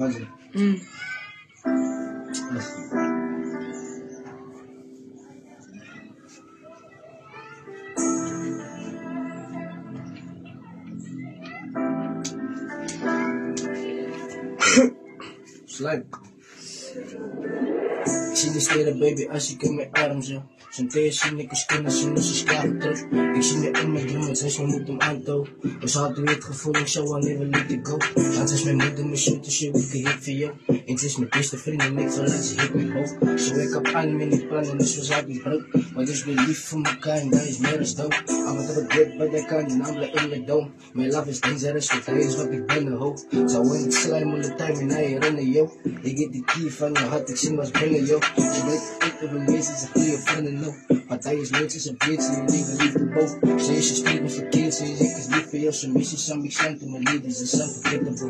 Imagine. Slime. Sinisteren baby als ik in mijn arm zo. Zijn thee zien ik als kunnen zien als ze klagen terug. Ik zie me in mijn droom, zij is mijn moeder om aan toe. Dus had u het gevoel, ik zou wanneer we let it go. Want is mijn moeder, mijn shooter, shit, ik hit voor jou. En het is mijn beste vrienden, ik verlaat ze hit me hoog. Zo ik heb aan met die plannen, dus we zaten niet brood. Maar dus ben lief voor elkaar en dat is meer als dood. Af en toe dit bij de kant, en ambele in mijn dome. Mijn love is dangerous, want hij is wat ik ben een hoog. Zou in het slijm all the time en hij rennen, yo. Ik get die key van je hart, ik zie was brengen, yo. Ze weet ik heb een meisje, ze goede vrienden, no. Want hij is leuk, ze is een bitch, en je leven liefde boven. Ze is je steeds me verkeerd, ze is ik is lief voor jou. Ze missie, some big sign to my ladies, and some forgettable.